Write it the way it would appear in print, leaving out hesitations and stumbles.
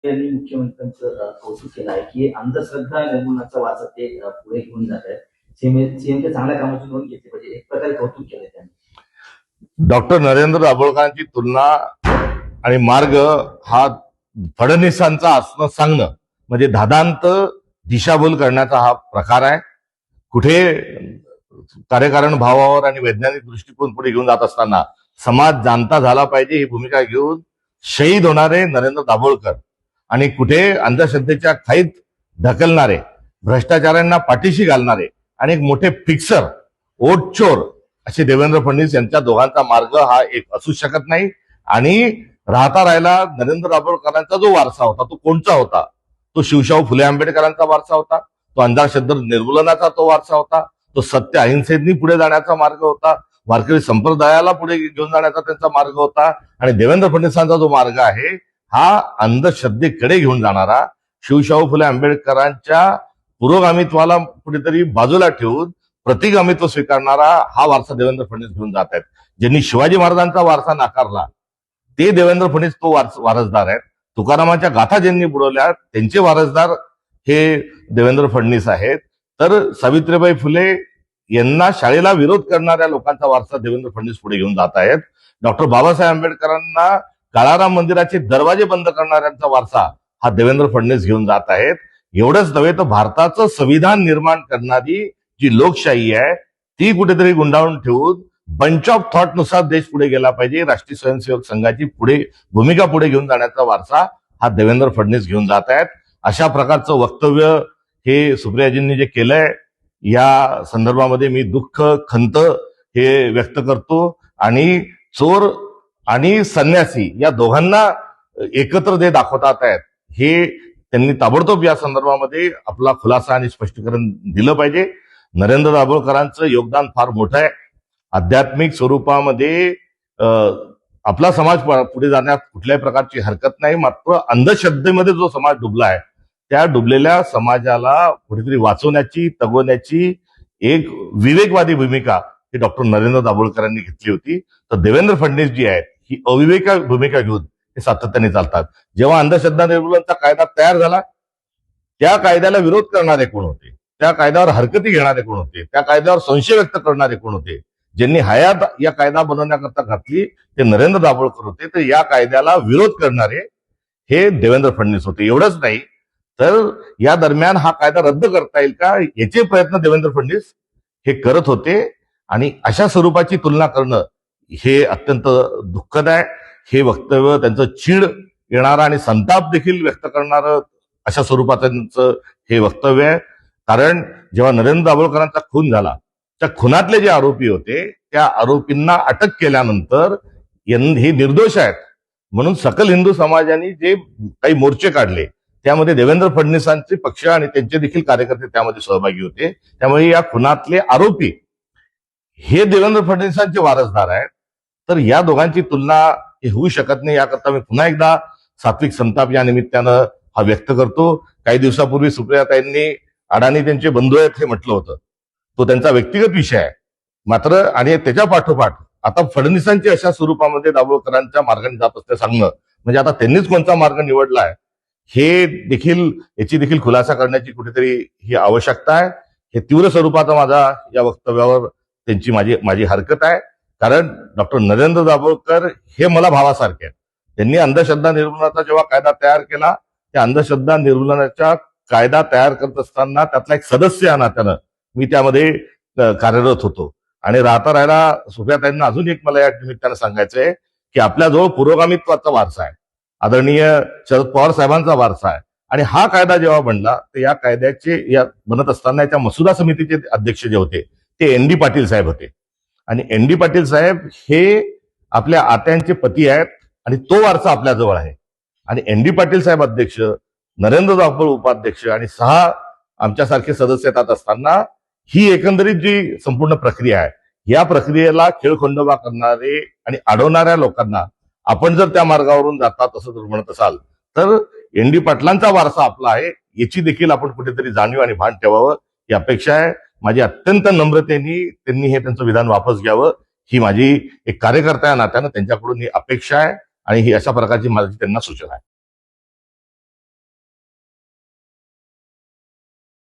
यांनी मुख्यमंत्र्यांचं कौतुक केलं आहे की अंधश्रद्धा निर्मूलनाचा वाचा ते पुढे घेऊन जात आहेत. सीएमच्या चांगल्या कामाची नोंद घेतली पाहिजे, एक प्रकारे कौतुक केलं त्यांनी. डॉक्टर नरेंद्र दाभोळकरांची तुलना आणि मार्ग हा फडणवीसांचा असणं सांगणं म्हणजे धादांत दिशाभूल करण्याचा हा प्रकार आहे. कुठे कार्यकारण भावावर आणि वैज्ञानिक दृष्टिकोन पुढे घेऊन जात असताना समाज जाणता झाला पाहिजे ही भूमिका घेऊन शहीद होणारे नरेंद्र दाभोळकर आणि कुठे अंधश्रद्धेच्या खाईत ढकलणारे, भ्रष्टाचारांना पाठीशी घालणारे आणि एक मोठे फिक्सर, ओटचोर असे देवेंद्र फडणवीस यांच्या दोघांचा मार्ग हा एक असू शकत नाही. आणि राहता राहिला नरेंद्र दाभोळकरांचा जो वारसा होता तो कोणचा होता? तो शिवशाहू फुले आंबेडकरांचा वारसा होता, तो अंधश्रद्धा निर्मूलनाचा तो वारसा होता, तो सत्य अहिंसेनी पुढे जाण्याचा मार्ग होता, वारकरी संप्रदायाला पुढे घेऊन जाण्याचा त्यांचा मार्ग होता. आणि देवेंद्र फडणवीसांचा जो मार्ग आहे हा अंधश्रद्धेकडे घेऊन जाणारा, शिवशाहू फुले आंबेडकरांच्या पुरोगामित्वाला कुठेतरी बाजूला ठेवून प्रतिगामित्व स्वीकारणारा हा वारसा देवेंद्र फडणवीस घेऊन जात आहेत. ज्यांनी शिवाजी महाराजांचा वारसा नाकारला ते देवेंद्र फडणवीस तो वारसदार आहेत. तुकारामांच्या गाथा ज्यांनी बुडवल्या त्यांचे वारसदार हे देवेंद्र फडणवीस आहेत. तर सावित्रीबाई फुले यांना शाळेला विरोध करणाऱ्या लोकांचा वारसा देवेंद्र फडणवीस पुढे घेऊन जात आहेत. डॉक्टर बाबासाहेब आंबेडकरांना काळाराम मंदिराचे दरवाजे बंद करणाऱ्यांचा वारसा हा देवेंद्र फडणवीस घेऊन जात आहेत. एवढंच नव्हे तर भारताचं संविधान निर्माण करणारी जी लोकशाही आहे ती कुठेतरी गुंडाळून ठेवून बंच ऑफ थॉट नुसार देश पुढे गेला पाहिजे, राष्ट्रीय स्वयंसेवक संघाची भूमिका पुढे घेऊन जाण्याचा वारसा हा देवेंद्र फडणवीस घेऊन जात आहेत. अशा प्रकारचं वक्तव्य हे सुप्रियाजींनी जे केलंय या संदर्भामध्ये मी दुःख, खंत हे व्यक्त करतो. आणि चोर आणि संन्यासी या दोघांना एकत्र जे दाखवतात आहेत हे त्यांनी ताबडतोब या संदर्भामध्ये आपला खुलासा आणि स्पष्टीकरण दिलं पाहिजे. नरेंद्र दाभोळकरांचं योगदान फार मोठं आहे. आध्यात्मिक स्वरूपामध्ये आपला समाज पुढे जाण्यात कुठल्याही प्रकारची हरकत नाही. मात्र अंधश्रद्धेमध्ये जो समाज डुबला आहे त्या डुबलेल्या समाजाला कुठेतरी वाचवण्याची, तगवण्याची एक विवेकवादी भूमिका ही डॉक्टर नरेंद्र दाभोळकरांनी घेतली होती. तर देवेंद्र फडणवीस जी आहेत ही अविवेका भूमिका घेऊन हे सातत्याने चालतात. जेव्हा अंधश्रद्धा निर्मूलनचा कायदा तयार झाला त्या कायद्याला विरोध करणारे कोण होते? त्या कायद्यावर हरकती घेणारे कोण होते? त्या कायद्यावर संशय व्यक्त करणारे कोण होते? ज्यांनी हयात या कायदा बनवण्याकरता घातली ते नरेंद्र दाभोळकर होते. तर या कायद्याला विरोध करणारे हे देवेंद्र फडणवीस होते. एवढंच नाही तर या दरम्यान हा कायदा रद्द करता येईल का याचे प्रयत्न देवेंद्र फडणवीस हे करत होते. आणि अशा स्वरूपाची तुलना करणं हे अत्यंत दुःखदायक, हे वक्तव्य त्यांचं चीड येणारं आणि संताप देखील व्यक्त करणारं अशा स्वरूपाचं हे वक्तव्य आहे. कारण जेव्हा नरेंद्र दाभोळकरांचा खून झाला त्या खुनातले जे आरोपी होते त्या आरोपींना अटक केल्यानंतर हे निर्दोष आहेत म्हणून सकल हिंदू समाजाने जे काही मोर्चे काढले त्यामध्ये देवेंद्र फडणवीसांचे पक्ष आणि त्यांचे देखील कार्यकर्ते त्यामध्ये सहभागी होते. त्यामुळे या खुनातले आरोपी हे देवेंद्र फडणवीसांचे वारसदार आहेत. तर या दोघांची तुलना हे होऊ शकत नाही. याकरता मी पुन्हा एकदा सात्विक संताप या निमित्तानं हा व्यक्त करतो. काही दिवसापूर्वी सुप्रियाताईंनी अडाणी त्यांचे बंधू आहेत हे म्हटलं होतं, तो त्यांचा व्यक्तिगत विषय आहे. मात्र आणि त्याच्या पाठोपाठ आता फडणवीसांची अशा स्वरूपामध्ये दाभोळकरांच्या मार्गाने जात असते सांगणं म्हणजे आता त्यांनीच कोणता मार्ग निवडला आहे हे देखील याची देखील खुलासा करण्याची कुठेतरी ही आवश्यकता आहे. हे तीव्र स्वरूपाचा माझा या वक्तव्यावर त्यांची माझी हरकत आहे. कारण डॉक्टर नरेंद्र दाभोळकर हे मला भावासारखे आहेत. त्यांनी अंधश्रद्धा निर्मूलनाचा जेव्हा कायदा तयार केला त्या अंधश्रद्धा निर्मूलनाच्या कायदा तयार करत असताना त्यातला एक सदस्य या नात्यानं मी त्यामध्ये कार्यरत होतो. आणि राहता राहिला सुप्रियाताईंना अजून एक मला या निमित्तानं सांगायचंय की आपल्याजवळ पुरोगामित्वाचा वारसा आहे, आदरणीय शरद पवार साहेबांचा वारसा आहे. आणि हा कायदा जेव्हा बनला तर या कायद्याचे या बनत असताना याच्या मसुदा समितीचे अध्यक्ष जे होते ते एन डी पाटील साहेब होते. आणि एन डी पाटील साहेब हे आपल्या आत्यांचे पती आहेत आणि तो वारसा आपल्याजवळ आहे. आणि एन डी पाटील साहेब अध्यक्ष, नरेंद्र दाभोळ उपाध्यक्ष आणि 6 आमच्यासारखे सदस्य येतात असताना ही एकंदरीत जी संपूर्ण प्रक्रिया आहे या प्रक्रियेला खेळखंडोबा करणारे आणि अडवणाऱ्या लोकांना आपण जर त्या मार्गावरून जातात असं जर म्हणत असाल तर एन डी पाटलांचा वारसा आपला आहे याची देखील आपण कुठेतरी जाणीव आणि भान ठेवावं ही अपेक्षा आहे. माझी अत्यंत नम्रतेने त्यांनी हे त्यांचं विधान वापस घ्यावं ही माझी एक कार्यकर्ता या नात्यानं त्यांच्याकडून ही अपेक्षा आहे आणि ही अशा प्रकारची माझी त्यांना सूचना आहे.